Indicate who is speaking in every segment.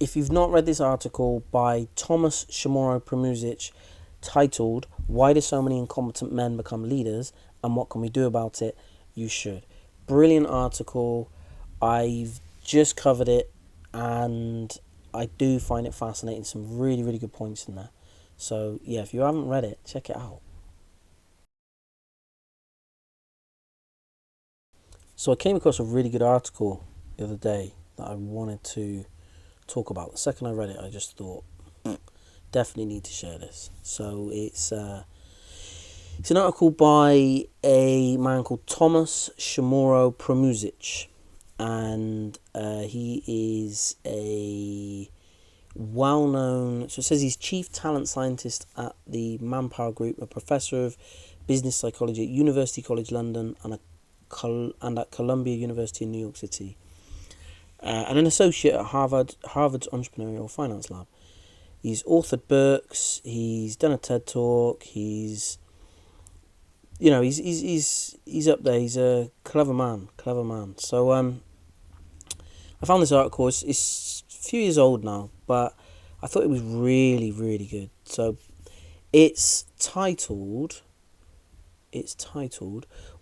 Speaker 1: if you've not read this article by Tomas Chamorro-Premuzic titled "Why Do So Many Incompetent Men Become Leaders and What Can We Do About It?" you should. Brilliant article. I've just covered it and I do find it fascinating. Some really, really good points in there. So yeah, if you haven't read it, check it out. So I came across a really good article the other day that I wanted to talk about. The second I read it, I just thought, definitely need to share this. So it's an article by a man called Tomas Chamorro-Premuzic, and he is a well-known. So it says he's chief talent scientist at the Manpower Group, a professor of business psychology at University College London and at Columbia University in New York City, and an associate at Harvard's Entrepreneurial Finance Lab. He's authored books. He's done a TED talk. He's up there. He's a clever man. So I found this article. It's a few years old now, but I thought it was really, really good. So it's titled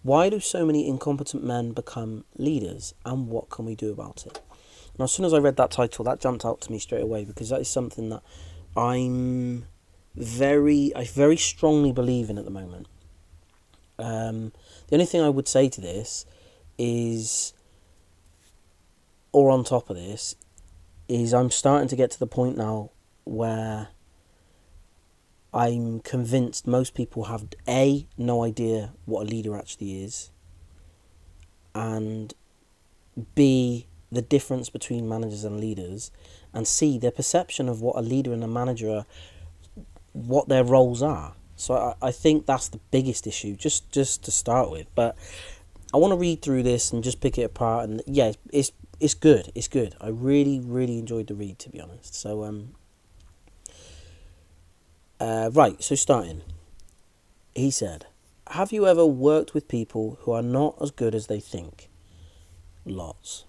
Speaker 1: "Why Do So Many Incompetent Men Become Leaders and What Can We Do About It?" Now, as soon as I read that title, that jumped out to me straight away, because that is something that I very strongly believe in at the moment. The only thing I would say to this is, or on top of this, is I'm starting to get to the point now where I'm convinced most people have no idea what a leader actually is, and B, the difference between managers and leaders, and C, their perception of what a leader and a manager are, what their roles are. So I think that's the biggest issue, just to start with. But I want to read through this and just pick it apart, and yeah, it's good. It's good. I really, really enjoyed the read, to be honest. So right, so starting, he said, "Have you ever worked with people who are not as good as they think?" Lots.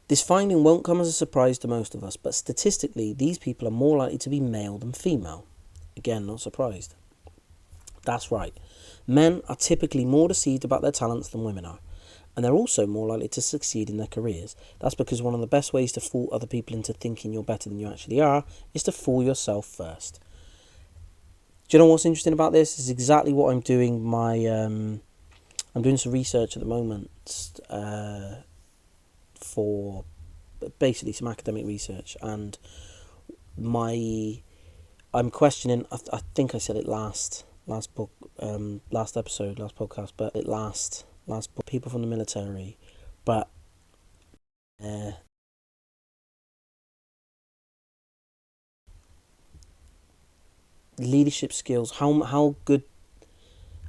Speaker 1: "This finding won't come as a surprise to most of us, but statistically, these people are more likely to be male than female." Again, not surprised. "That's right. Men are typically more deceived about their talents than women are, and they're also more likely to succeed in their careers. That's because one of the best ways to fool other people into thinking you're better than you actually are is to fool yourself first." Do you know what's interesting about this? This is exactly what I'm doing. I'm doing some research at the moment for basically some academic research, and I'm questioning. I think I said it last podcast, but last book, people from the military, but leadership skills. How good?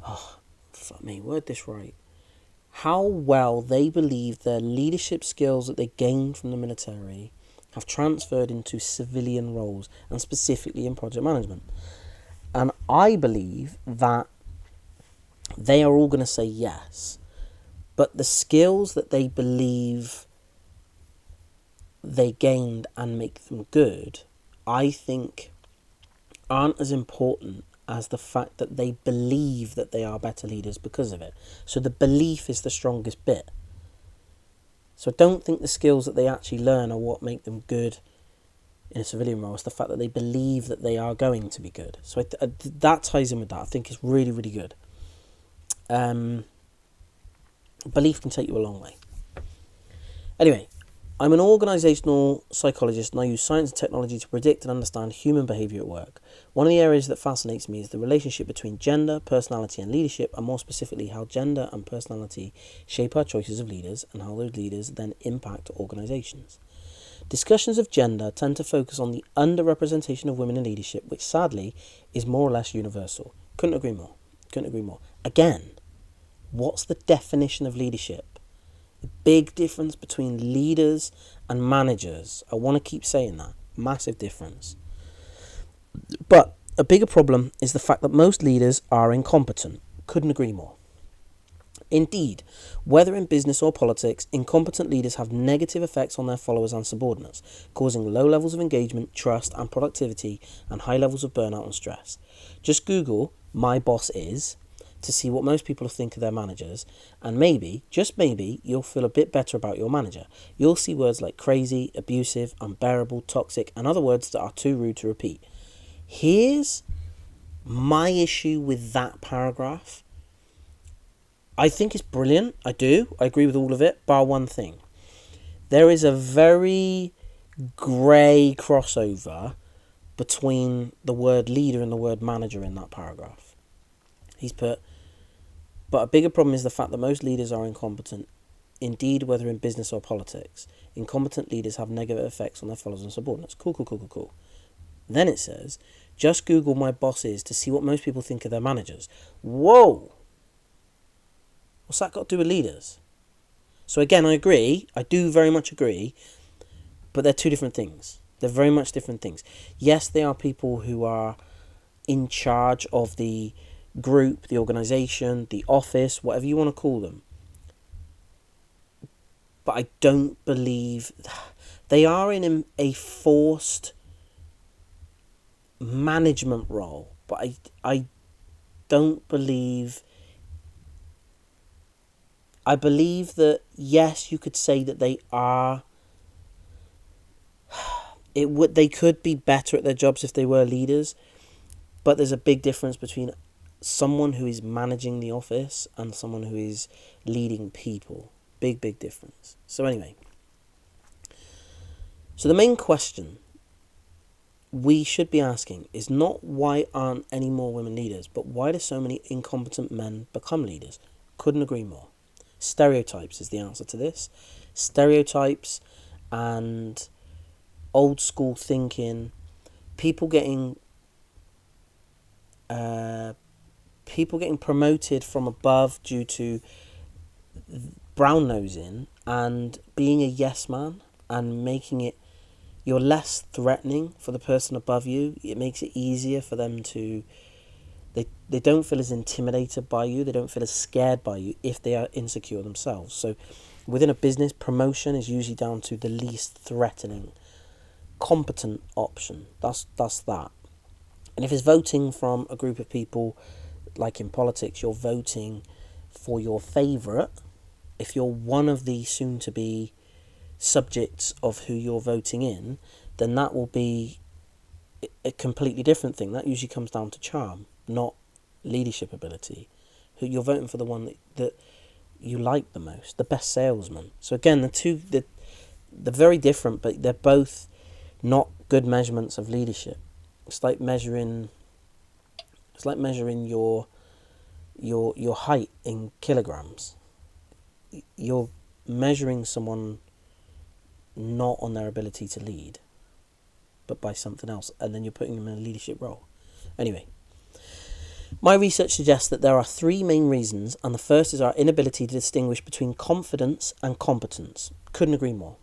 Speaker 1: Oh, fuck me, word this right. How well they believe their leadership skills that they gained from the military have transferred into civilian roles, and specifically in project management. And I believe that they are all going to say yes, but the skills that they believe they gained and make them good, I think, aren't as important as the fact that they believe that they are better leaders because of it. So the belief is the strongest bit. So I don't think the skills that they actually learn are what make them good in a civilian role. It's the fact that they believe that they are going to be good. So that ties in with that. I think it's really, really good. Belief can take you a long way. Anyway, I'm an organisational psychologist, and I use science and technology to predict and understand human behaviour at work. One of the areas that fascinates me is the relationship between gender, personality and leadership, and more specifically how gender and personality shape our choices of leaders and how those leaders then impact organisations. Discussions of gender tend to focus on the underrepresentation of women in leadership, which sadly is more or less universal. Couldn't agree more. Again, what's the definition of leadership? The big difference between leaders and managers. I want to keep saying that. Massive difference. But a bigger problem is the fact that most leaders are incompetent. Couldn't agree more. Indeed, whether in business or politics, incompetent leaders have negative effects on their followers and subordinates, causing low levels of engagement, trust and productivity, and high levels of burnout and stress. Just Google "my boss is" to see what most people think of their managers, and maybe, just maybe, you'll feel a bit better about your manager. You'll see words like crazy, abusive, unbearable, toxic, and other words that are too rude to repeat. Here's my issue with that paragraph. I think it's brilliant. I do. I agree with all of it, bar one thing. There is a very grey crossover between the word leader and the word manager in that paragraph. He's put, but a bigger problem is the fact that most leaders are incompetent. Indeed, whether in business or politics, incompetent leaders have negative effects on their followers and subordinates. Cool. Then it says, just Google "my boss is" to see what most people think of their managers. Whoa! What's that got to do with leaders? So again, I agree. I do very much agree. But they're two different things. They're very much different things. Yes, they are people who are in charge of the group, the organisation, the office, whatever you want to call them. But I don't believe they are in a forced management role. But I don't believe... I believe that, yes, you could say that they are... They could be better at their jobs if they were leaders, but there's a big difference between someone who is managing the office and someone who is leading people. Big difference. So anyway, so the main question we should be asking is not why aren't any more women leaders, but why do so many incompetent men become leaders? Couldn't agree more. Stereotypes is the answer to this. Stereotypes and old school thinking, people getting promoted from above due to brown nosing and being a yes man and making it, you're less threatening for the person above you. It makes it easier for them to, they don't feel as intimidated by you, they don't feel as scared by you if they are insecure themselves. So within a business, promotion is usually down to the least threatening, competent option. That's that. And if it's voting from a group of people, like in politics, you're voting for your favourite. If you're one of the soon-to-be subjects of who you're voting in, then that will be a completely different thing. That usually comes down to charm, not leadership ability. Who you're voting for, the one that you like the most, the best salesman. So again, they're very different, but they're both not good measurements of leadership. It's like measuring your height in kilograms. You're measuring someone not on their ability to lead, but by something else, and then you're putting them in a leadership role. Anyway, my research suggests that there are three main reasons, and the first is our inability to distinguish between confidence and competence. Couldn't agree more.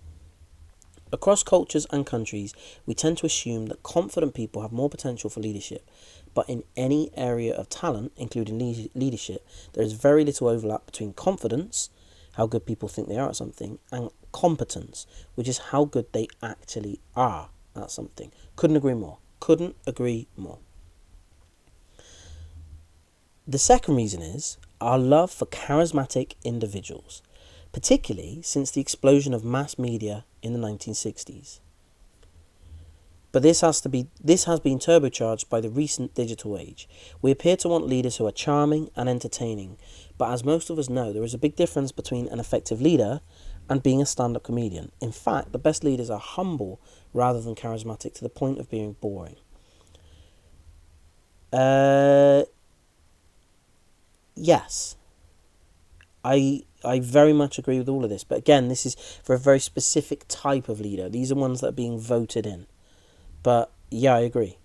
Speaker 1: Across cultures and countries, we tend to assume that confident people have more potential for leadership, but in any area of talent, including leadership, there is very little overlap between confidence, how good people think they are at something, and competence, which is how good they actually are at something. Couldn't agree more. The second reason is our love for charismatic individuals, particularly since the explosion of mass media in the 1960s. But this has been turbocharged by the recent digital age. We appear to want leaders who are charming and entertaining, but as most of us know, there is a big difference between an effective leader and being a stand-up comedian. In fact, the best leaders are humble rather than charismatic to the point of being boring. Yes. I very much agree with all of this, but again, this is for a very specific type of leader. These are ones that are being voted in. But yeah, I agree.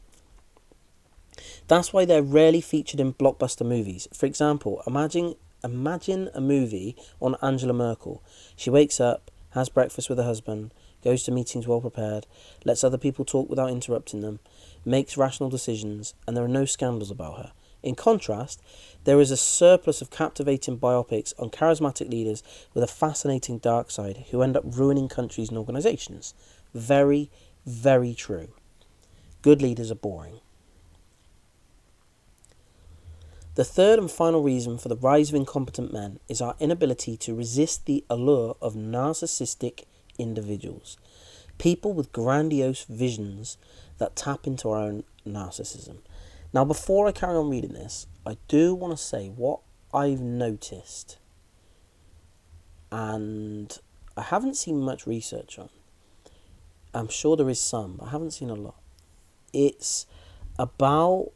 Speaker 1: That's why they're rarely featured in blockbuster movies. For example, imagine a movie on Angela Merkel. She wakes up, has breakfast with her husband, goes to meetings well prepared, lets other people talk without interrupting them, makes rational decisions, and there are no scandals about her. In contrast, there is a surplus of captivating biopics on charismatic leaders with a fascinating dark side who end up ruining countries and organisations. Very, very true. Good leaders are boring. The third and final reason for the rise of incompetent men is our inability to resist the allure of narcissistic individuals. People with grandiose visions that tap into our own narcissism. Now, before I carry on reading this, I do want to say what I've noticed, and I haven't seen much research on. I'm sure there is some, but I haven't seen a lot. It's about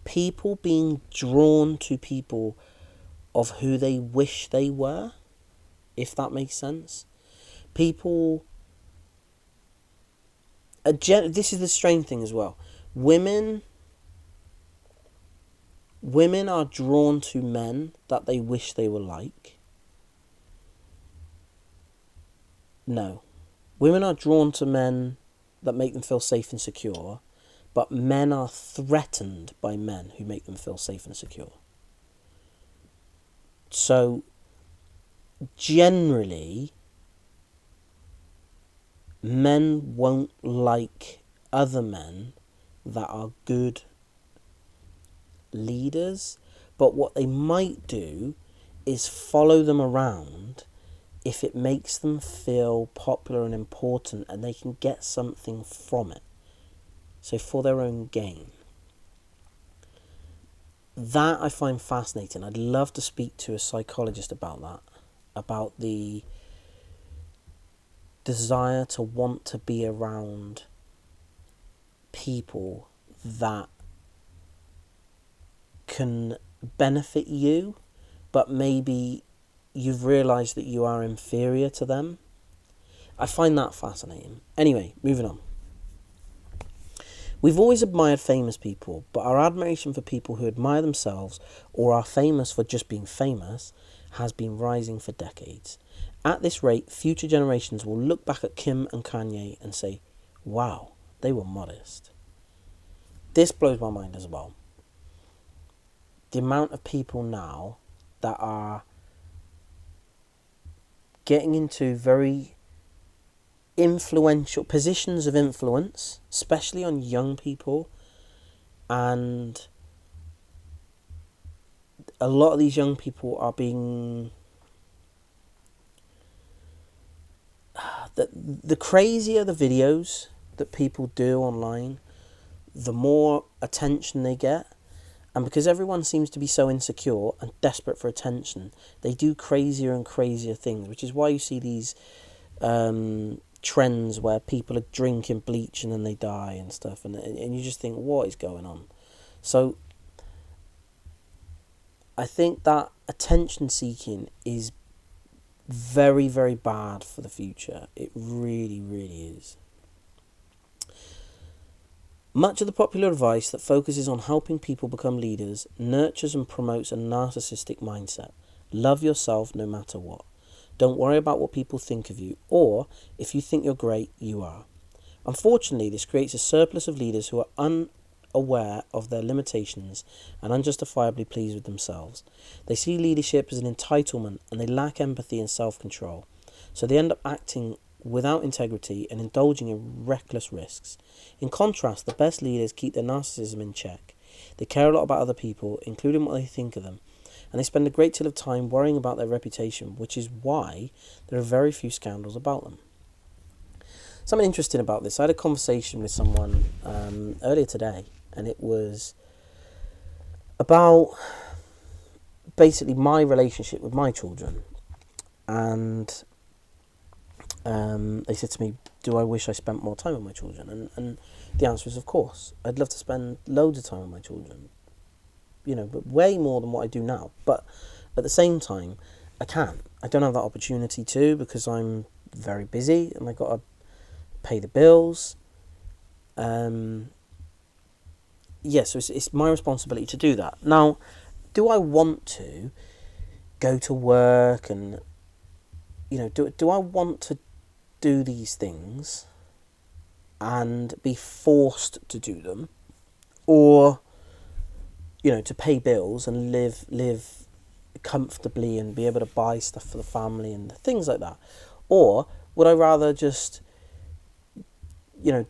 Speaker 1: people being drawn to people of who they wish they were, if that makes sense. People... this is the strange thing as well. Women are drawn to men that they wish they were like. No. Women are drawn to men that make them feel safe and secure, but men are threatened by men who make them feel safe and secure. So, generally, men won't like other men that are good leaders, but what they might do is follow them around if it makes them feel popular and important and they can get something from it. So for their own gain. That I find fascinating. I'd love to speak to a psychologist about that, about the desire to want to be around people that can benefit you, but maybe you've realised that you are inferior to them. I find that fascinating. Anyway, moving on. We've always admired famous people, but our admiration for people who admire themselves or are famous for just being famous has been rising for decades. At this rate, future generations will look back at Kim and Kanye and say, wow, they were modest. This blows my mind as well. The amount of people now that are getting into very influential positions of influence, especially on young people, and a lot of these young people are being... The crazier the videos that people do online, the more attention they get. And because everyone seems to be so insecure and desperate for attention, they do crazier and crazier things, which is why you see these trends where people are drinking bleach and then they die and stuff, and you just think, what is going on? So I think that attention seeking is very, very bad for the future. It really, really is. Much of the popular advice that focuses on helping people become leaders nurtures and promotes a narcissistic mindset. Love yourself no matter what. Don't worry about what people think of you, or if you think you're great, you are. Unfortunately, this creates a surplus of leaders who are unaware of their limitations and unjustifiably pleased with themselves. They see leadership as an entitlement and they lack empathy and self-control. So they end up acting without integrity and indulging in reckless risks. In contrast, the best leaders keep their narcissism in check. They care a lot about other people, including what they think of them, and they spend a great deal of time worrying about their reputation, which is why there are very few scandals about them. Something interesting about this, I had a conversation with someone earlier today, and it was about basically my relationship with my children. And they said to me, do I wish I spent more time with my children? And the answer is, of course. I'd love to spend loads of time with my children, but way more than what I do now. But at the same time, I can't. I don't have that opportunity to, because I'm very busy and I got to pay the bills. So it's my responsibility to do that. Now, do I want to go to work and, do I want to do these things and be forced to do them? Or to pay bills and live comfortably and be able to buy stuff for the family and things like that? Or would I rather just,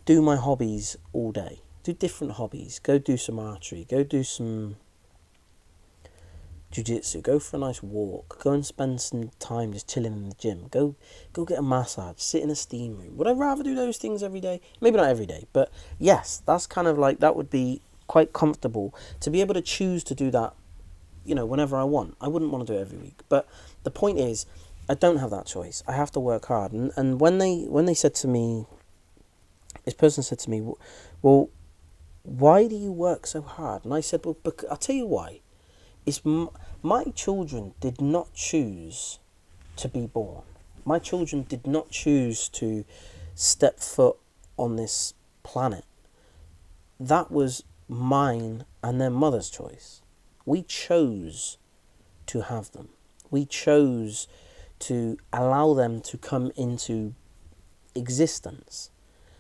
Speaker 1: do my hobbies all day? Do different hobbies. Go do some archery. Go do some jiu-jitsu. Go for a nice walk. Go and spend some time just chilling in the gym. Go get a massage. Sit in a steam room. Would I rather do those things every day? Maybe not every day, but yes, that's kind of like, that would be quite comfortable to be able to choose to do that, whenever I want. I wouldn't want to do it every week, but the point is, I don't have that choice. I have to work hard. And when they said to me, this person said to me, well, why do you work so hard? And I said, well, I'll tell you why. It's my children did not choose to be born. My children did not choose to step foot on this planet. That was mine and their mother's choice. We chose to have them. We chose to allow them to come into existence.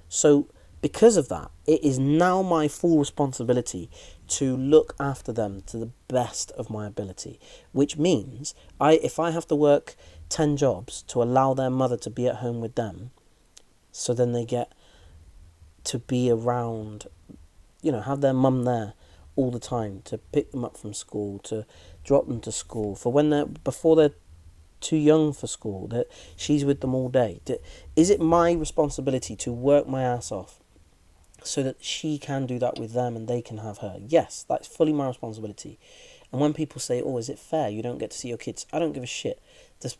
Speaker 1: So because of that, it is now my full responsibility to look after them to the best of my ability, which means if I have to work 10 jobs to allow their mother to be at home with them, so then they get to be around, have their mum there all the time, to pick them up from school, to drop them to school, before they're too young for school, that she's with them all day. Is it my responsibility to work my ass off so that she can do that with them and they can have her? Yes, that's fully my responsibility. And when people say, oh, is it fair you don't get to see your kids? I don't give a shit.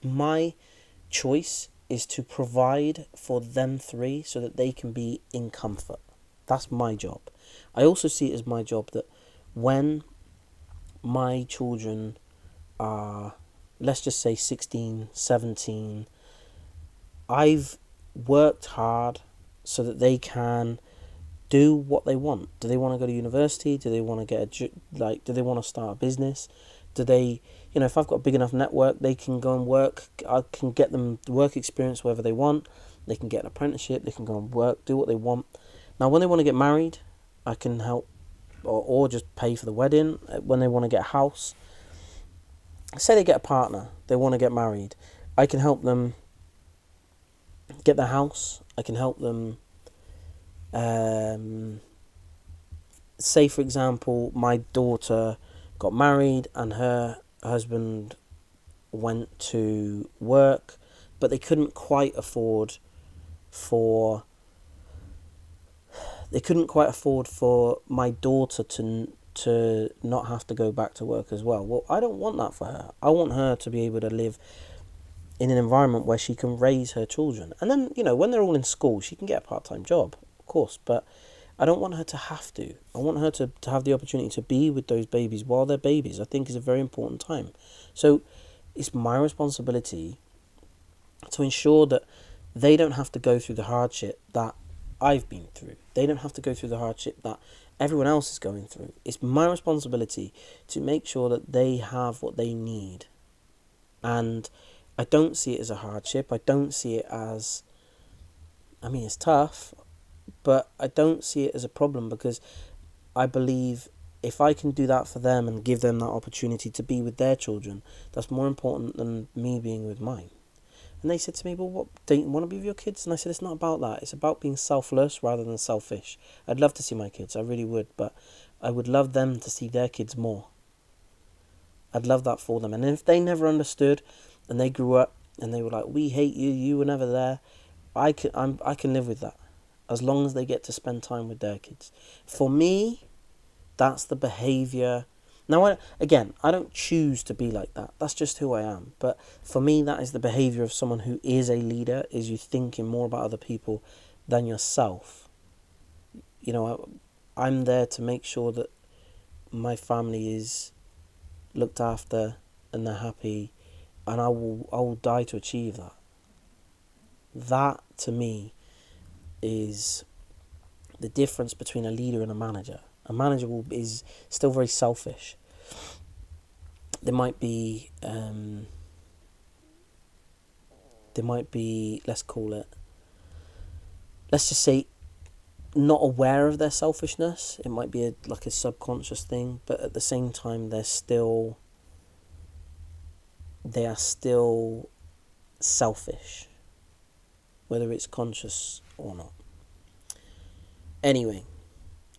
Speaker 1: My choice is to provide for them three so that they can be in comfort. That's my job. I also see it as my job that when my children are, let's just say 16, 17, I've worked hard so that they can do what they want. Do they want to go to university? Do they want to do they want to start a business? Do they, if I've got a big enough network, they can go and work. I can get them work experience wherever they want. They can get an apprenticeship. They can go and work, do what they want. Now, when they want to get married, I can help or just pay for the wedding. When they want to get a house, say they get a partner, they want to get married, I can help them get the house. I can help them, say for example, my daughter got married and her husband went to work, but they couldn't quite afford for my daughter to not have to go back to work as well. Well, I don't want that for her. I want her to be able to live in an environment where she can raise her children. And then, when they're all in school, she can get a part-time job, of course, but I don't want her to have to. I want her to have the opportunity to be with those babies while they're babies. I think is a very important time. So it's my responsibility to ensure that they don't have to go through the hardship that I've been through. They don't have to go through the hardship that everyone else is going through. It's my responsibility to make sure that they have what they need. And I don't see it as a hardship. I don't see it as, it's tough, but I don't see it as a problem, because I believe if I can do that for them and give them that opportunity to be with their children, that's more important than me being with mine. And they said to me, well, what, don't you want to be with your kids? And I said, it's not about that. It's about being selfless rather than selfish. I'd love to see my kids. I really would. But I would love them to see their kids more. I'd love that for them. And if they never understood and they grew up and they were like, we hate you, you were never there, I can live with that, as long as they get to spend time with their kids. For me, that's the behaviour. Now, I don't choose to be like that. That's just who I am. But for me, that is the behaviour of someone who is a leader, is you thinking more about other people than yourself. I'm there to make sure that my family is looked after and they're happy, and I will die to achieve that. That, to me, is the difference between a leader and a manager. A manager is still very selfish. There might be, let's just say, not aware of their selfishness. It might be like a subconscious thing, but at the same time, they are still selfish, whether it's conscious or not. Anyway,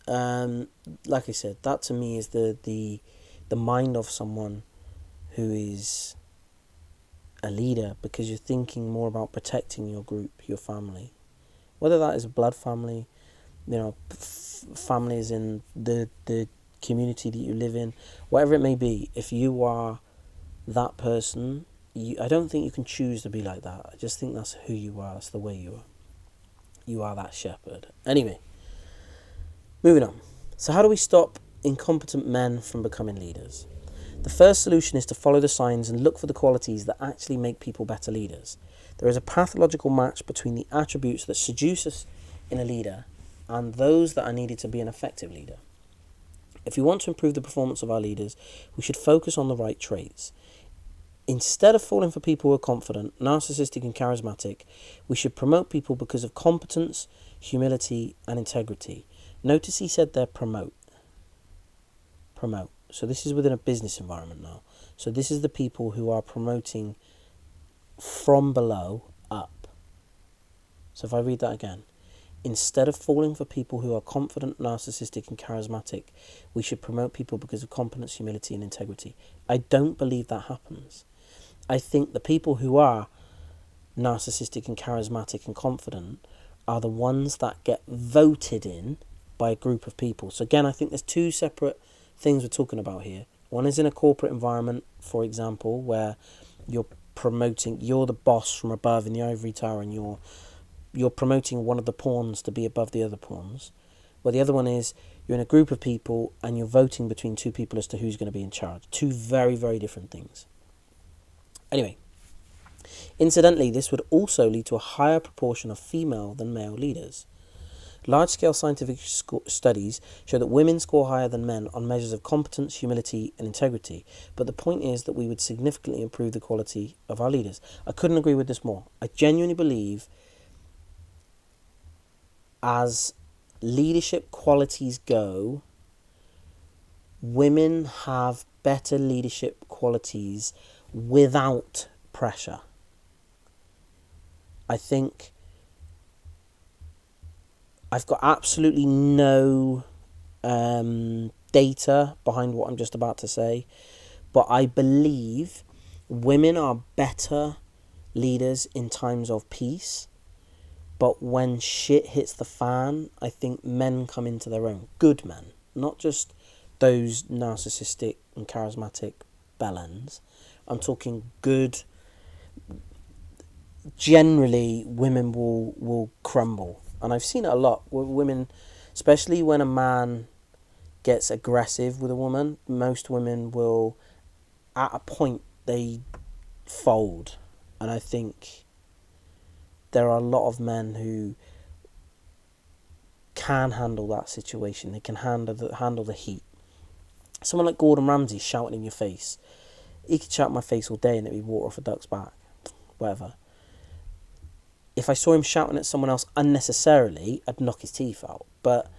Speaker 1: like I said, that to me is the mind of someone who is a leader, because you're thinking more about protecting your group, your family, whether that is a blood family, families in the community that you live in, whatever it may be. If you are that person, I don't think you can choose to be like that. I just think that's who you are. That's the way you are. You are that shepherd. Anyway, moving on. So how do we stop incompetent men from becoming leaders? The first solution is to follow the signs and look for the qualities that actually make people better leaders. There is a pathological match between the attributes that seduce us in a leader and those that are needed to be an effective leader. If we want to improve the performance of our leaders, we should focus on the right traits. Instead of falling for people who are confident, narcissistic and charismatic, we should promote people because of competence, humility and integrity. Notice he said there promote. Promote. So this is within a business environment now. So this is the people who are promoting from below up. So if I read that again. Instead of falling for people who are confident, narcissistic and charismatic, we should promote people because of competence, humility and integrity. I don't believe that happens. I think the people who are narcissistic and charismatic and confident are the ones that get voted in by a group of people. So again, I think there's two separate things we're talking about here. One is in a corporate environment, for example, where you're the boss from above in the ivory tower, and you're promoting one of the pawns to be above the other pawns. Well, the other one is you're in a group of people and you're voting between two people as to who's going to be in charge. Two very, very different things. Anyway, incidentally, this would also lead to a higher proportion of female than male leaders. Large-scale scientific studies show that women score higher than men on measures of competence, humility and integrity, but the point is that we would significantly improve the quality of our leaders. I couldn't agree with this more. I genuinely believe as leadership qualities go, women have better leadership qualities without pressure. I think I've got absolutely no data behind what I'm just about to say, but I believe women are better leaders in times of peace. But when shit hits the fan, I think men come into their own. Good men. Not just those narcissistic and charismatic bellends. I'm talking good. Generally, women will crumble. And I've seen it a lot. Women, especially when a man gets aggressive with a woman, most women will, at a point, they fold. And I think there are a lot of men who can handle that situation. They can handle the heat. Someone like Gordon Ramsay shouting in your face. He could shout in my face all day and it'd be water off a duck's back. Whatever. If I saw him shouting at someone else unnecessarily, I'd knock his teeth out. But,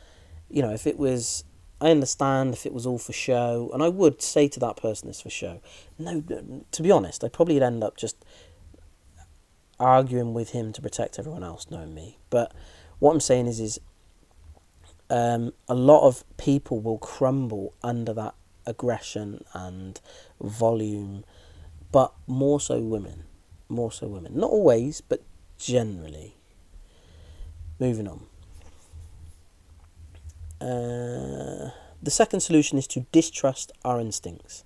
Speaker 1: if it was... I understand if it was all for show. And I would say to that person it's for show. No, to be honest, I probably would end up just arguing with him to protect everyone else, knowing me. But what I'm saying is a lot of people will crumble under that aggression and volume, but more so women. Not always, but generally. Moving on. The second solution is to distrust our instincts.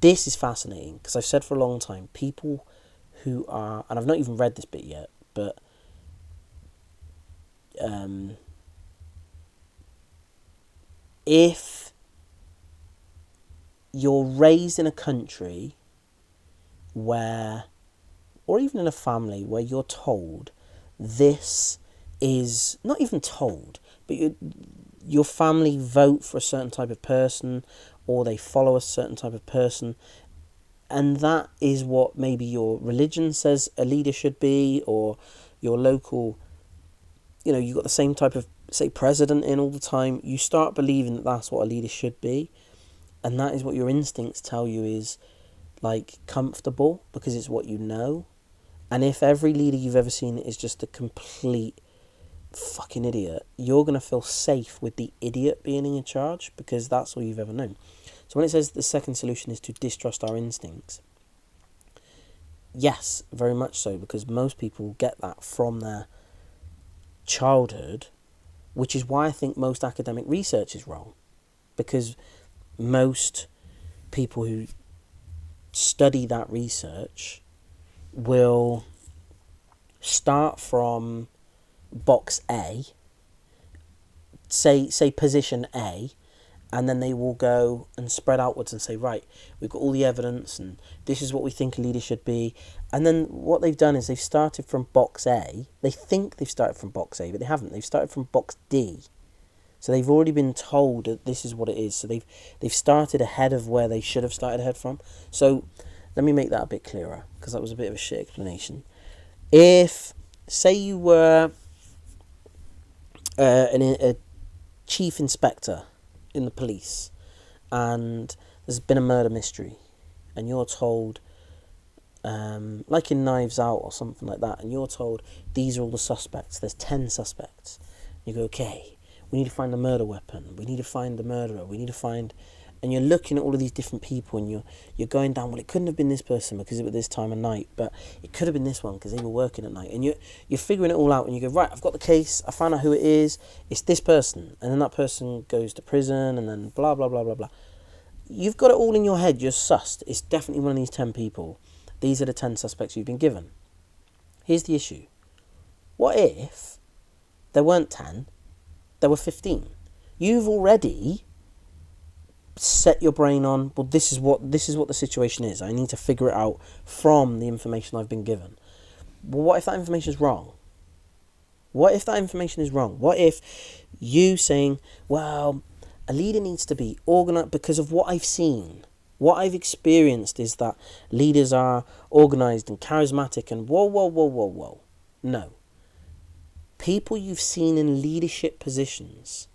Speaker 1: This is fascinating because I've said for a long time, people who are, and I've not even read this bit yet, but if you're raised in a country where, or even in a family where you're told this is, not even told, but your family vote for a certain type of person or they follow a certain type of person, and that is what maybe your religion says a leader should be, or your local you got the same type of, say, president in all the time, you start believing that that's what a leader should be, and that is what your instincts tell you is, like, comfortable, because it's what you know. And if every leader you've ever seen is just a complete fucking idiot, you're going to feel safe with the idiot being in charge, because that's all you've ever known. So when it says the second solution is to distrust our instincts, yes, very much so, because most people get that from their childhood, which is why I think most academic research is wrong, because most people who study that research will start from box A, say position A, and then they will go and spread outwards and say, right, we've got all the evidence and this is what we think a leader should be. And then what they've done is they've started from box A. They think they've started from box A, but they haven't. They've started from box D. So they've already been told that this is what it is. So they've started ahead of where they should have started ahead from. So let me make that a bit clearer, because that was a bit of a shit explanation. If, say you were a chief inspector in the police, and there's been a murder mystery, and you're told, like in Knives Out or something like that, and you're told these are all the suspects, there's 10 suspects. You go, okay, we need to find the murder weapon, we need to find the murderer, we need to find... And you're looking at all of these different people, and you're going down, well, it couldn't have been this person because it was this time of night, but it could have been this one because they were working at night. And you're figuring it all out, and you go, right, I've got the case, I found out who it is, it's this person. And then that person goes to prison, and then blah, blah, blah, blah, blah. You've got it all in your head, you're sussed. It's definitely one of these 10 people. These are the 10 suspects you've been given. Here's the issue. What if there weren't 10, there were 15? You've already set your brain on, well, this is what the situation is. I need to figure it out from the information I've been given. Well, what if that information is wrong? What if that information is wrong? What if you saying, well, a leader needs to be organised because of what I've seen, what I've experienced is that leaders are organised and charismatic and whoa. No. People you've seen in leadership positions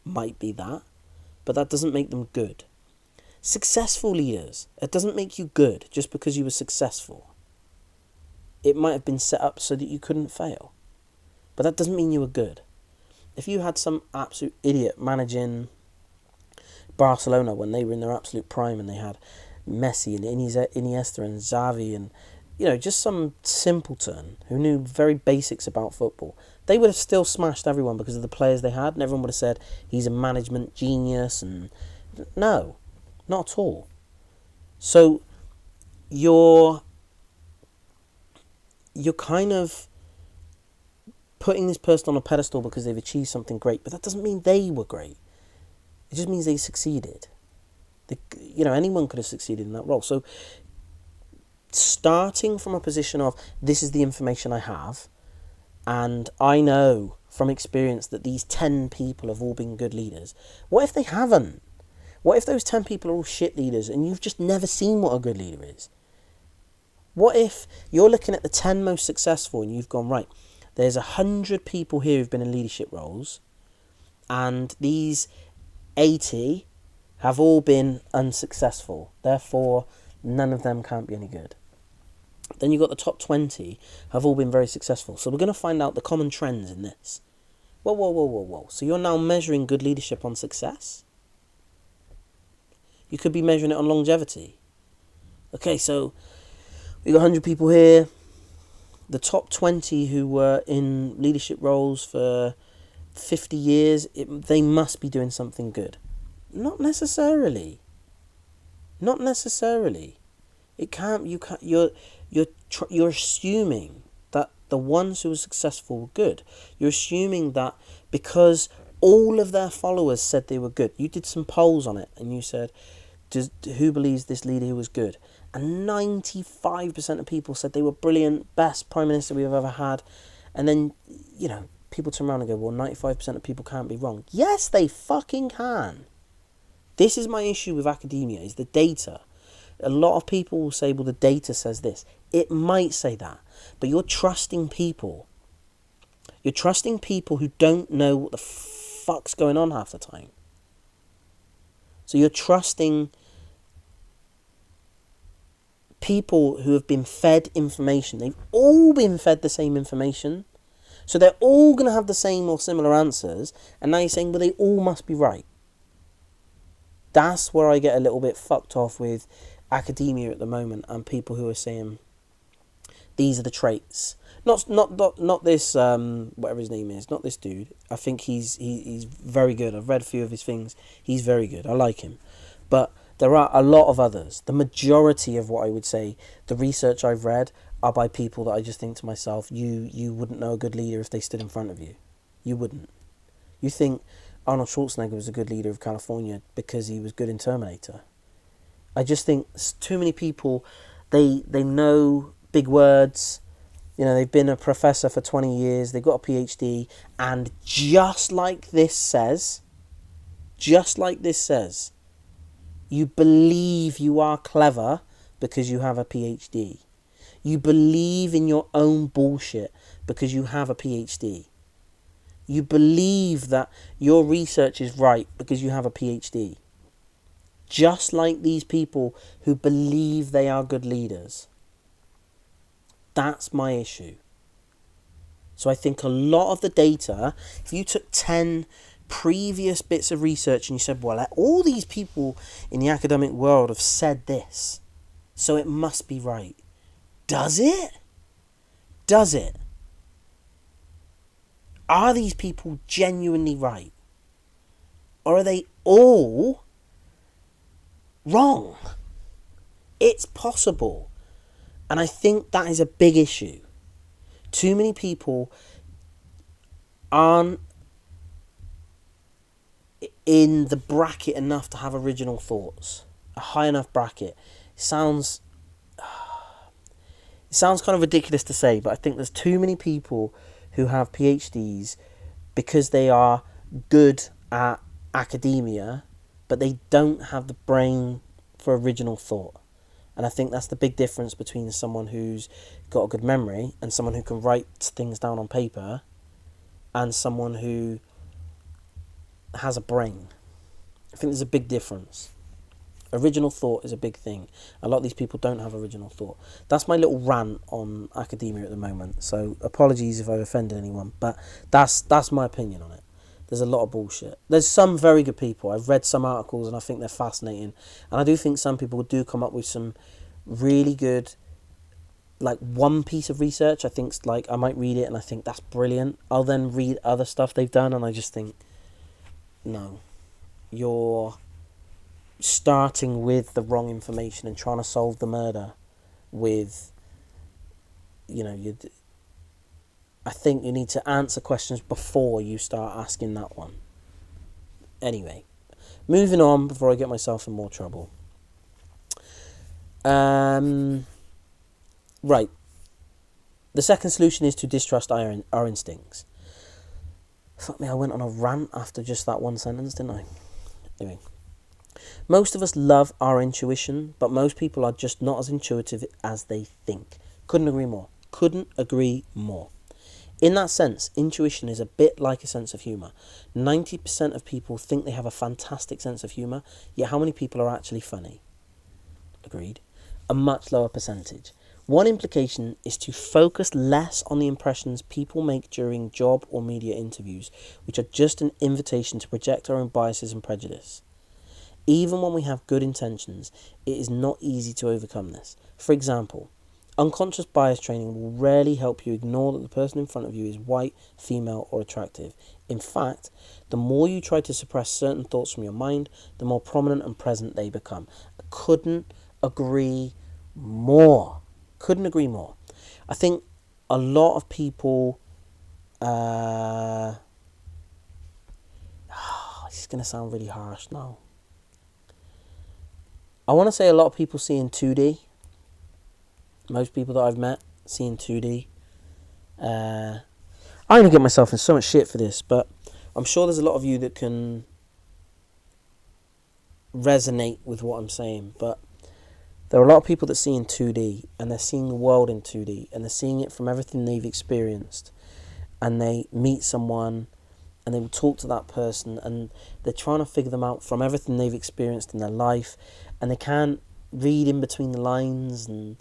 Speaker 1: might be that, but that doesn't make them good. Successful leaders, it doesn't make you good just because you were successful. It might have been set up so that you couldn't fail, but that doesn't mean you were good. If you had some absolute idiot managing Barcelona when they were in their absolute prime and they had Messi and Iniesta and Xavi and, just some simpleton who knew very basics about football, they would have still smashed everyone because of the players they had, and everyone would have said he's a management genius. And no, not at all. So you're kind of putting this person on a pedestal because they've achieved something great, but that doesn't mean they were great. It just means they succeeded. Anyone could have succeeded in that role. So starting from a position of, this is the information I have, and I know from experience that these 10 people have all been good leaders. What if they haven't? What if those 10 people are all shit leaders and you've just never seen what a good leader is? What if you're looking at the 10 most successful and you've gone, right, there's 100 people here who've been in leadership roles, and these 80 have all been unsuccessful. Therefore, none of them can't be any good. Then you've got the top 20 have all been very successful. So we're going to find out the common trends in this. Whoa. So you're now measuring good leadership on success? You could be measuring it on longevity. Okay, so we've got 100 people here. The top 20 who were in leadership roles for 50 years, they must be doing something good. Not necessarily. It can't. You're assuming that the ones who were successful were good. You're assuming that because all of their followers said they were good. You did some polls on it and you said, who believes this leader who was good? And 95% of people said they were brilliant, best prime minister we've ever had. And then, people turn around and go, well, 95% of people can't be wrong. Yes, they fucking can. This is my issue with academia, is the data. A lot of people will say, well, the data says this. It might say that, but you're trusting people. You're trusting people who don't know what the fuck's going on half the time. So you're trusting people who have been fed information. They've all been fed the same information. So they're all going to have the same or similar answers. And now you're saying, well, they all must be right. That's where I get a little bit fucked off with academia at the moment and people who are saying, these are the traits. Not this, whatever his name is, not this dude. I think he's very good. I've read a few of his things. He's very good. I like him. But there are a lot of others. The majority of what I would say, the research I've read, are by people that I just think to myself, you wouldn't know a good leader if they stood in front of you. You wouldn't. You think Arnold Schwarzenegger was a good leader of California because he was good in Terminator. I just think too many people, they know big words. You know, they've been a professor for 20 years, they've got a PhD, and just like this says, you believe you are clever because you have a PhD. You believe in your own bullshit because you have a PhD. You believe that your research is right because you have a PhD. Just like these people who believe they are good leaders. That's my issue. So I think a lot of the data, if you took 10 previous bits of research and you said, well, all these people in the academic world have said this, so it must be right. Does it? Does it? Are these people genuinely right? Or are they all wrong? It's possible. And I think that is a big issue. Too many people aren't in the bracket enough to have original thoughts. A high enough bracket. It sounds kind of ridiculous to say, but I think there's too many people who have PhDs because they are good at academia, but they don't have the brain for original thought. And I think that's the big difference between someone who's got a good memory and someone who can write things down on paper and someone who has a brain. I think there's a big difference. Original thought is a big thing. A lot of these people don't have original thought. That's my little rant on academia at the moment. So apologies if I've offended anyone, but that's my opinion on it. There's a lot of bullshit. There's some very good people. I've read some articles and I think they're fascinating. And I do think some people do come up with some really good, like one piece of research. I think like I might read it and I think that's brilliant. I'll then read other stuff they've done and I just think, no, you're starting with the wrong information and trying to solve the murder with, I think you need to answer questions before you start asking that one. Anyway, moving on before I get myself in more trouble. Right. The second solution is to distrust our instincts. Fuck me, I went on a rant after just that one sentence, didn't I? Anyway. Most of us love our intuition, but most people are just not as intuitive as they think. Couldn't agree more. In that sense, intuition is a bit like a sense of humour. 90% of people think they have a fantastic sense of humour, yet how many people are actually funny? Agreed. A much lower percentage. One implication is to focus less on the impressions people make during job or media interviews, which are just an invitation to project our own biases and prejudice. Even when we have good intentions, it is not easy to overcome this. For example, unconscious bias training will rarely help you ignore that the person in front of you is white, female, or attractive. In fact, the more you try to suppress certain thoughts from your mind, the more prominent and present they become. I couldn't agree more. I think a lot of people... this is going to sound really harsh now. I want to say a lot of people see in 2D. Most people that I've met see in 2D. I'm going to get myself in so much shit for this, but I'm sure there's a lot of you that can resonate with what I'm saying. But there are a lot of people that see in 2D, and they're seeing the world in 2D, and they're seeing it from everything they've experienced. and they meet someone and they will talk to that person, and they're trying to figure them out from everything they've experienced in their life, and they can't read in between the lines, and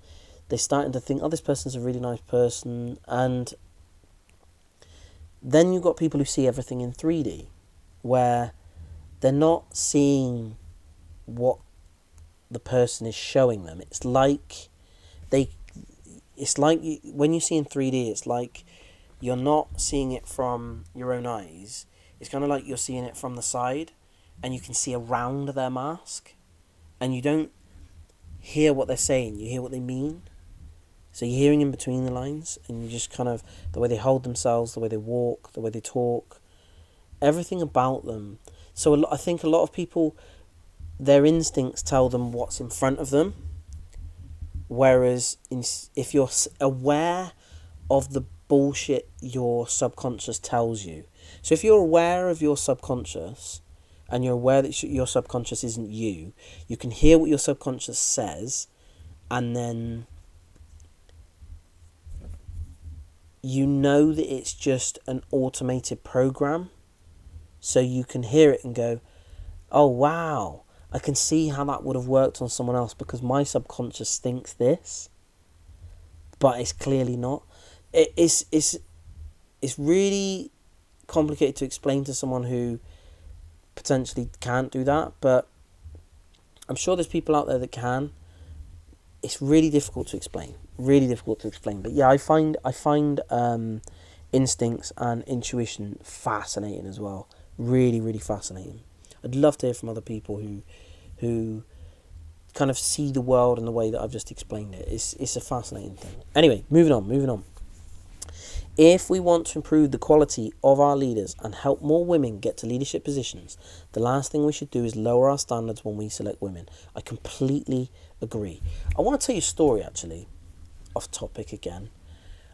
Speaker 1: they're starting to think, oh, this person's a really nice person. And then you've got people who see everything in 3D, where they're not seeing what the person is showing them. It's like when you see in 3D, it's like you're not seeing it from your own eyes. It's kind of like you're seeing it from the side, and you can see around their mask, and you don't hear what they're saying, you hear what they mean. So you're hearing in between the lines, and you just kind of, the way they hold themselves, the way they walk, the way they talk, everything about them. So I think a lot of people, their instincts tell them what's in front of them, whereas if you're aware of the bullshit your subconscious tells you, so if you're aware of your subconscious, and you're aware that your subconscious isn't you, you can hear what your subconscious says, and then you know that it's just an automated program, so you can hear it and go, oh wow, I can see how that would have worked on someone else because my subconscious thinks this, but it's clearly not. It's really complicated to explain to someone who potentially can't do that, but I'm sure there's people out there that can. It's really difficult to explain. But yeah, I find instincts and intuition fascinating as well. Really, really fascinating. I'd love to hear from other people who kind of see the world in the way that I've just explained it. It's a fascinating thing. Anyway, moving on. If we want to improve the quality of our leaders and help more women get to leadership positions, the last thing we should do is lower our standards when we select women. I completely agree. I want to tell you a story, actually, off topic again.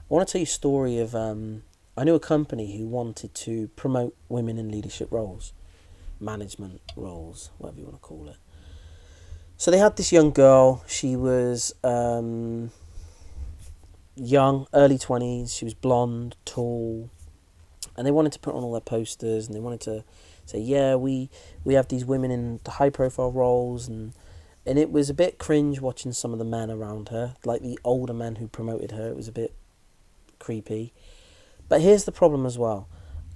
Speaker 1: I want to tell you a story of, I knew a company who wanted to promote women in leadership roles, management roles, whatever you want to call it. So they had this young girl. She was young, early 20s. She was blonde, tall, and they wanted to put on all their posters, and they wanted to say, yeah, we have these women in the high profile roles, and it was a bit cringe watching some of the men around her, like the older men who promoted her. It was a bit creepy. But here's the problem as well.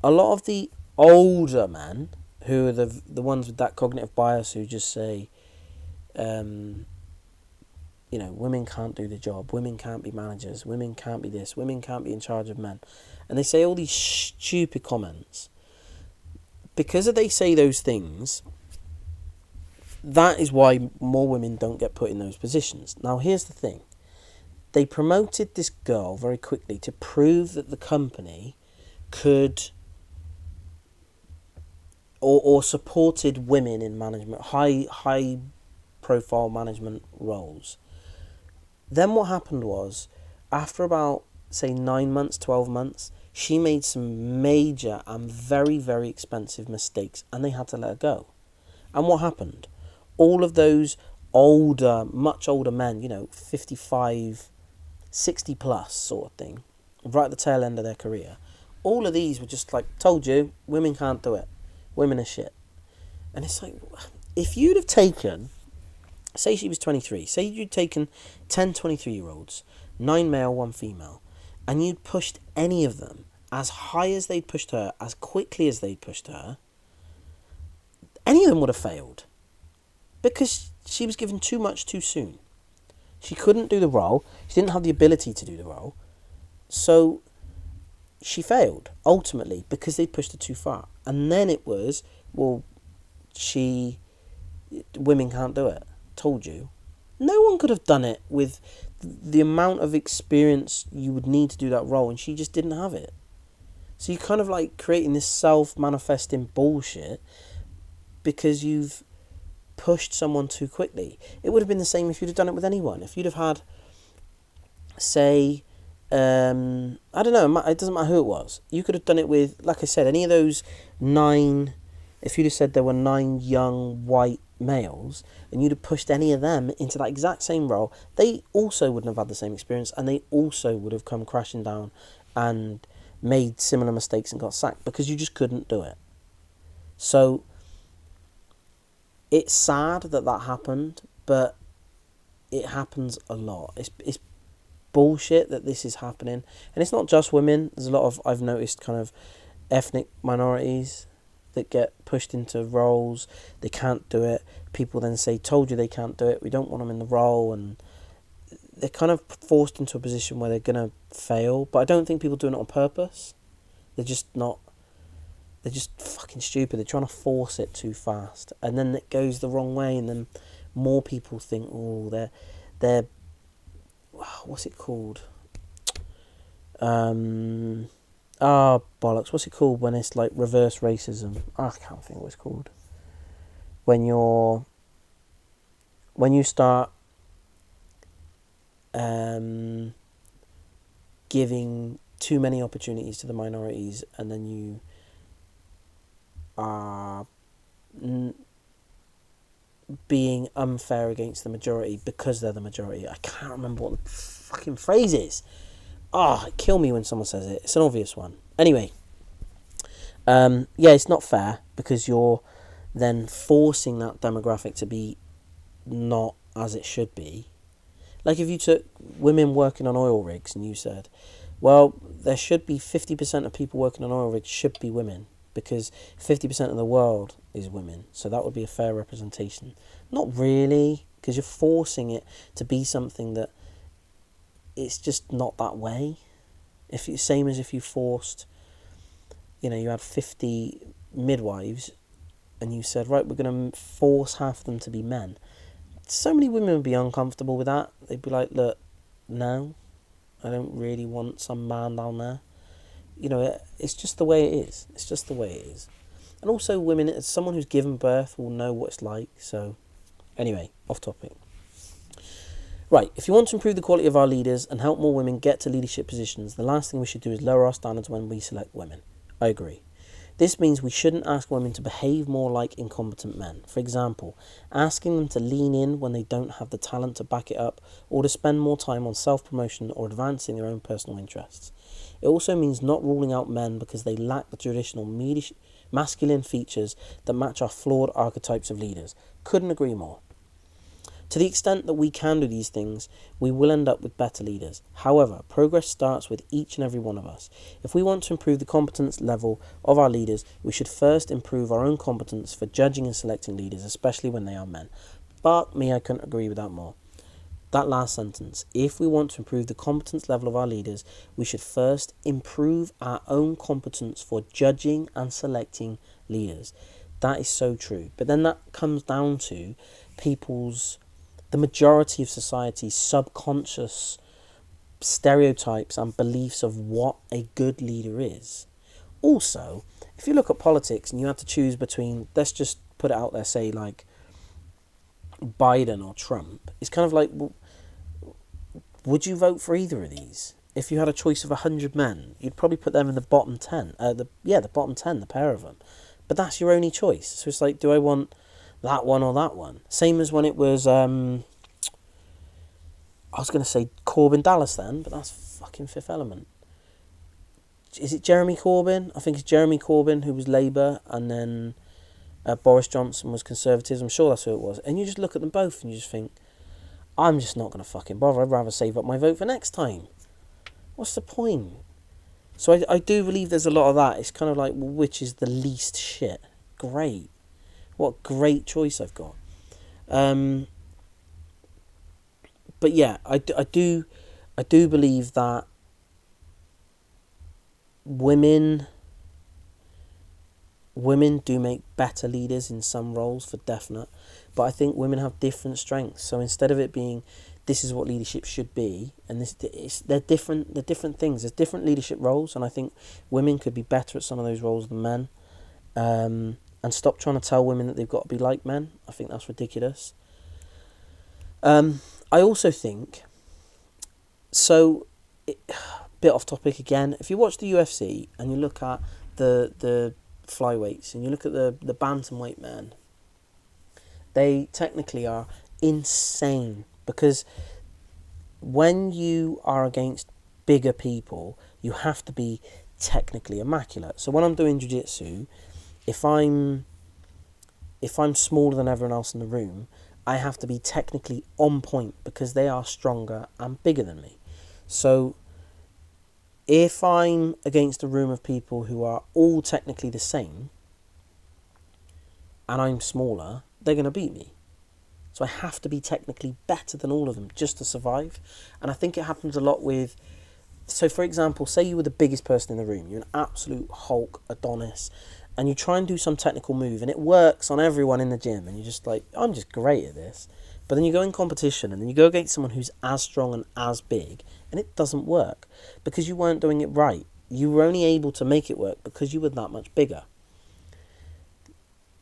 Speaker 1: A lot of the older men, who are the ones with that cognitive bias, who just say, women can't do the job, women can't be managers, women can't be this, women can't be in charge of men. And they say all these stupid comments. Because they say those things, that is why more women don't get put in those positions. Now, here's the thing. They promoted this girl very quickly to prove that the company could or supported women in management, high profile management roles. Then what happened was, after about, say, 9 months, 12 months, she made some major and very, very expensive mistakes, and they had to let her go. And what happened? All of those older, much older men, 55, 60 plus sort of thing, right at the tail end of their career, all of these were just like, told you, women can't do it. Women are shit. And it's like, if you'd have taken, say she was 23, say you'd taken 10 23-year-olds, 9 male, 1 female, and you'd pushed any of them as high as they'd pushed her, as quickly as they'd pushed her, any of them would have failed. Because she was given too much too soon. She couldn't do the role. She didn't have the ability to do the role. So she failed, ultimately, because they pushed her too far. And then it was, well, women can't do it. Told you. No one could have done it with the amount of experience you would need to do that role, and she just didn't have it. So you're kind of like creating this self-manifesting bullshit because you've pushed someone too quickly. It would have been the same if you'd have done it with anyone. If you'd have had, say, I don't know, it doesn't matter who it was. You could have done it with, like I said, any of those 9, if you'd have said there were 9 young white males, and you'd have pushed any of them into that exact same role, they also wouldn't have had the same experience, and they also would have come crashing down and made similar mistakes and got sacked because you just couldn't do it. So it's sad that happened, but it happens a lot. It's bullshit that this is happening, and it's not just women. There's a lot of, I've noticed, kind of ethnic minorities that get pushed into roles. They can't do it. People then say, told you they can't do it, we don't want them in the role, and they're kind of forced into a position where they're going to fail. But I don't think people doing it on purpose. They're just fucking stupid. They're trying to force it too fast, and then it goes the wrong way, and then more people think, oh, they're what's it called? Bollocks. What's it called when it's like reverse racism? I can't think what it's called. When you start giving too many opportunities to the minorities, and then you are being unfair against the majority because they're the majority. I can't remember what the fucking phrase is. Kill me when someone says it. It's an obvious one. Anyway, it's not fair because you're then forcing that demographic to be not as it should be. Like if you took women working on oil rigs and you said, well, there should be 50% of people working on oil rigs should be women, because 50% of the world is women, so that would be a fair representation. Not really, because you're forcing it to be something that it's just not that way. Same as if you forced, you had 50 midwives and you said, right, we're going to force half of them to be men. So many women would be uncomfortable with that. They'd be like, look, no, I don't really want some man down there. It's just the way it is. It's just the way it is. And also women, as someone who's given birth, will know what it's like. So anyway, off topic. Right, if you want to improve the quality of our leaders and help more women get to leadership positions, the last thing we should do is lower our standards when we select women. I agree. This means we shouldn't ask women to behave more like incompetent men. For example, asking them to lean in when they don't have the talent to back it up, or to spend more time on self-promotion or advancing their own personal interests. It also means not ruling out men because they lack the traditional masculine features that match our flawed archetypes of leaders. Couldn't agree more. To the extent that we can do these things, we will end up with better leaders. However, progress starts with each and every one of us. If we want to improve the competence level of our leaders, we should first improve our own competence for judging and selecting leaders, especially when they are men. But I couldn't agree with that more. That last sentence. If we want to improve the competence level of our leaders, we should first improve our own competence for judging and selecting leaders. That is so true. But then that comes down to the majority of society's subconscious stereotypes and beliefs of what a good leader is. Also, if you look at politics and you have to choose between, let's just put it out there, say like Biden or Trump, it's kind of like, well, would you vote for either of these? If you had a choice of 100 men, you'd probably put them in the bottom 10. The bottom 10, the pair of them. But that's your only choice. So it's like, do I want that one or that one? Same as when it was, I was going to say Corbyn Dallas then, but that's fucking Fifth Element. Is it Jeremy Corbyn? I think it's Jeremy Corbyn who was Labour, and then Boris Johnson was Conservatives. I'm sure that's who it was. And you just look at them both and you just think, I'm just not going to fucking bother. I'd rather save up my vote for next time. What's the point? So I do believe there's a lot of that. It's kind of like, well, which is the least shit? Great. What great choice I've got. But yeah, I do believe that women do make better leaders in some roles, for definite. But I think women have different strengths. So instead of it being, this is what leadership should be, and they're different things. There's different leadership roles, and I think women could be better at some of those roles than men. And stop trying to tell women that they've got to be like men. I think that's ridiculous. I also think, bit off topic again, if you watch the UFC and you look at the flyweights and you look at the bantamweight men, they technically are insane, because when you are against bigger people, you have to be technically immaculate. So when I'm doing jiu-jitsu, if I'm smaller than everyone else in the room, I have to be technically on point because they are stronger and bigger than me. So if I'm against a room of people who are all technically the same and I'm smaller, they're going to beat me. So I have to be technically better than all of them just to survive. And I think it happens a lot with... So, for example, say you were the biggest person in the room. You're an absolute Hulk, Adonis, and you try and do some technical move, and it works on everyone in the gym, and you're just like, I'm just great at this. But then you go in competition, and then you go against someone who's as strong and as big, and it doesn't work because you weren't doing it right. You were only able to make it work because you were that much bigger.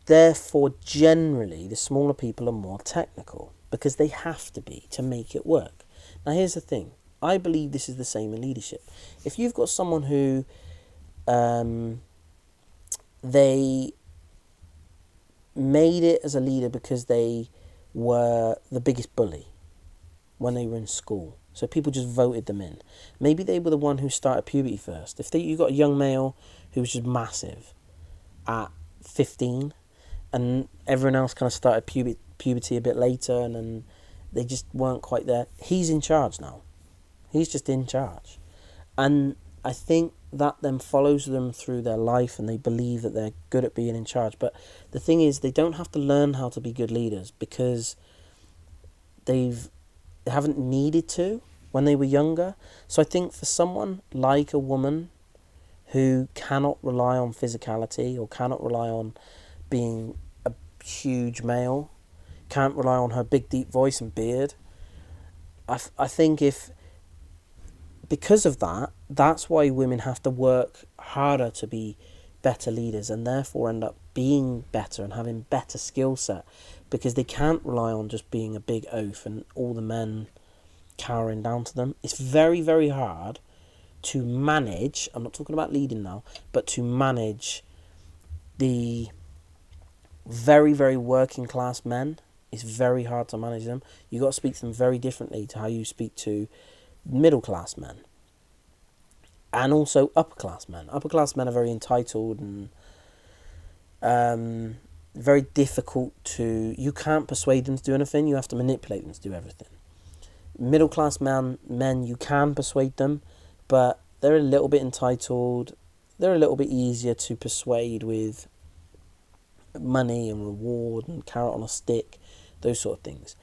Speaker 1: Therefore, generally, the smaller people are more technical because they have to be to make it work. Now, here's the thing. I believe this is the same in leadership. If you've got someone who they made it as a leader because they were the biggest bully when they were in school, so people just voted them in. Maybe they were the one who started puberty first. If you got a young male who was just massive at 15, and everyone else kind of started puberty a bit later, and then they just weren't quite there, he's in charge now. He's just in charge. And I think that then follows them through their life, and they believe that they're good at being in charge. But the thing is, they don't have to learn how to be good leaders because they haven't needed to when they were younger. So I think for someone like a woman who cannot rely on physicality or cannot rely on being a huge male, can't rely on her big deep voice and beard, I think because of that, that's why women have to work harder to be better leaders and therefore end up being better and having better skill set, because they can't rely on just being a big oaf and all the men cowering down to them. It's very, very hard to manage, I'm not talking about leading now, but to manage the very, very working class men. It's very hard to manage them. You've got to speak to them very differently to how you speak to middle class men and also upper class men. Upper class men are very entitled and very difficult to... You can't persuade them to do anything. You have to manipulate them to do everything. Middle class men, you can persuade them, but they're a little bit entitled. They're a little bit easier to persuade with money and reward and carrot on a stick, those sort of things.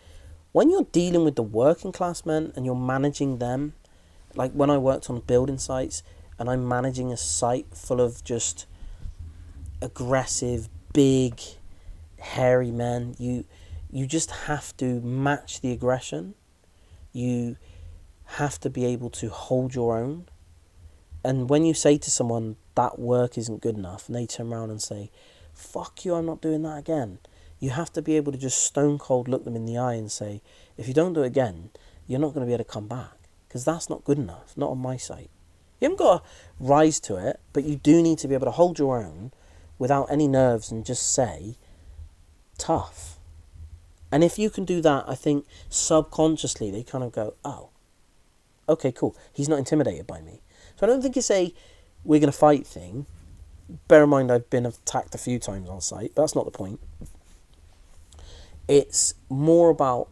Speaker 1: When you're dealing with the working class men and you're managing them, like when I worked on building sites and I'm managing a site full of just aggressive, big, hairy men, you just have to match the aggression. You have to be able to hold your own. And when you say to someone that work isn't good enough and they turn around and say, fuck you, I'm not doing that again, you have to be able to just stone cold look them in the eye and say, if you don't do it again, you're not going to be able to come back, because that's not good enough, not on my site. You haven't got to rise to it, but you do need to be able to hold your own without any nerves and just say, tough. And if you can do that, I think subconsciously they kind of go, oh, okay, cool, he's not intimidated by me. So I don't think it's a we're going to fight thing. Bear in mind, I've been attacked a few times on site, but that's not the point. It's more about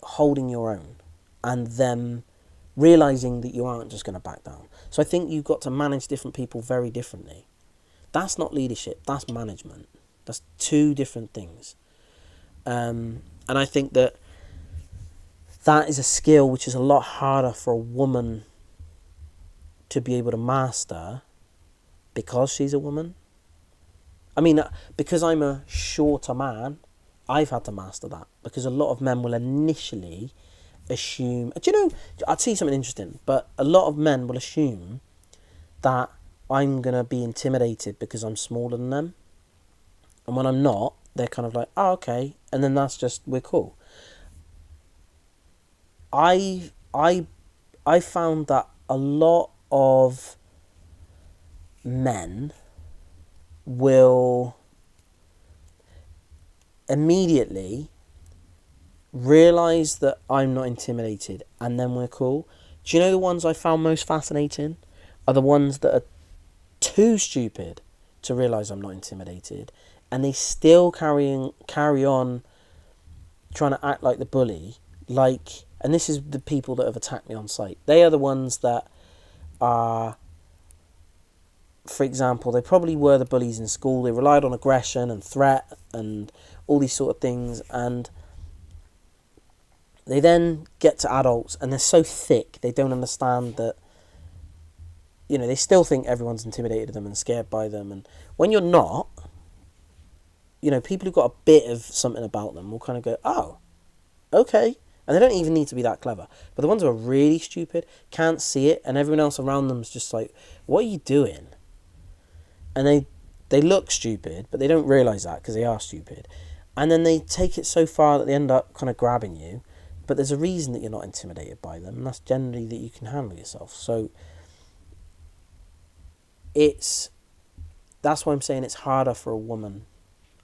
Speaker 1: holding your own and them realising that you aren't just going to back down. So I think you've got to manage different people very differently. That's not leadership, that's management. That's two different things. And I think that is a skill which is a lot harder for a woman to be able to master because she's a woman. I mean, because I'm a shorter man, I've had to master that, because a lot of men will initially assume... Do you know, I'll tell you something interesting, but a lot of men will assume that I'm going to be intimidated because I'm smaller than them. And when I'm not, they're kind of like, oh, okay. And then that's just, we're cool. I found that a lot of men will immediately realise that I'm not intimidated and then we're cool. Do you know the ones I found most fascinating are the ones that are too stupid to realise I'm not intimidated, and they still carry on trying to act like the bully. And this is the people that have attacked me on site. They are the ones that are, for example, they probably were the bullies in school. They relied on aggression and threat and all these sort of things, and they then get to adults and they're so thick they don't understand that, they still think everyone's intimidated of them and scared by them. And when you're not, people who've got a bit of something about them will kind of go, oh, okay. And they don't even need to be that clever. But the ones who are really stupid, can't see it, and everyone else around them is just like, what are you doing? And they look stupid, but they don't realise that because they are stupid. And then they take it so far that they end up kind of grabbing you. But there's a reason that you're not intimidated by them, and that's generally that you can handle yourself. So that's why I'm saying it's harder for a woman,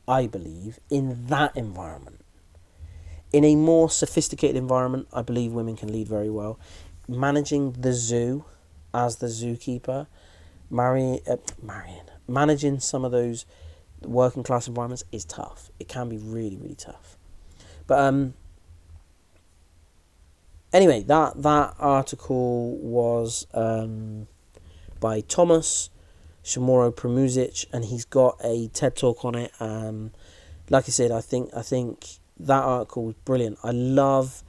Speaker 1: I believe, in that environment. In a more sophisticated environment, I believe women can lead very well. Managing the zoo as the zookeeper, managing some of those working class environments is tough. It can be really, really tough. But anyway, that article was by Tomas Chamorro-Premuzic, and he's got a TED Talk on it. Like I said, I think that article was brilliant. I love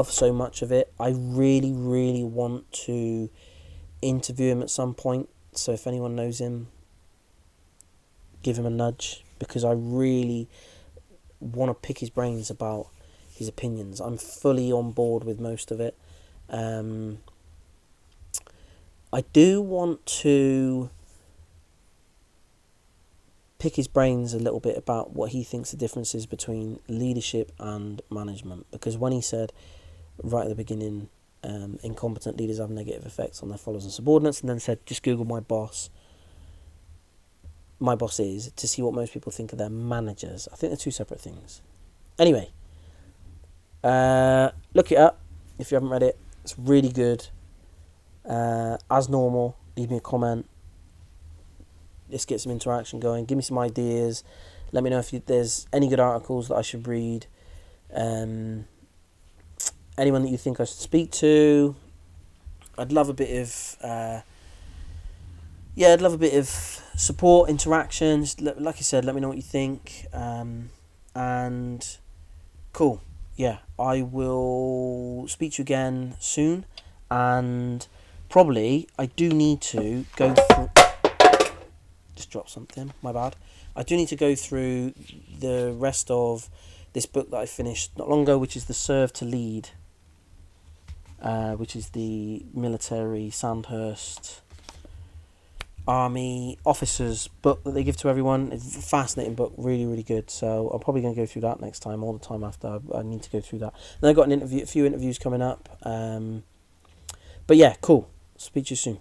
Speaker 1: so much of it. I really, really want to interview him at some point. So if anyone knows him, give him a nudge, because I really want to pick his brains about his opinions. I'm fully on board with most of it. I do want to pick his brains a little bit about what he thinks the difference is between leadership and management, because when he said right at the beginning, incompetent leaders have negative effects on their followers and subordinates, and then said just Google my boss is, to see what most people think of their managers. I think they're two separate things. Anyway, look it up if you haven't read it. It's really good. As normal, leave me a comment. Let's get some interaction going. Give me some ideas. Let me know if there's any good articles that I should read. Anyone that you think I should speak to. I'd love a bit of support, interaction. Just like I said, let me know what you think. And cool. Yeah, I will speak to you again soon. And probably I do need to go through... Just dropped something, my bad. I do need to go through the rest of this book that I finished not long ago, which is The Serve to Lead, which is the military Sandhurst Army officers book that they give to everyone. It's a fascinating book, really, really good. So I'm probably going to go through that next time, all the time after I need to go through that. Then I've got a few interviews coming up. But yeah, cool. Speak to you soon.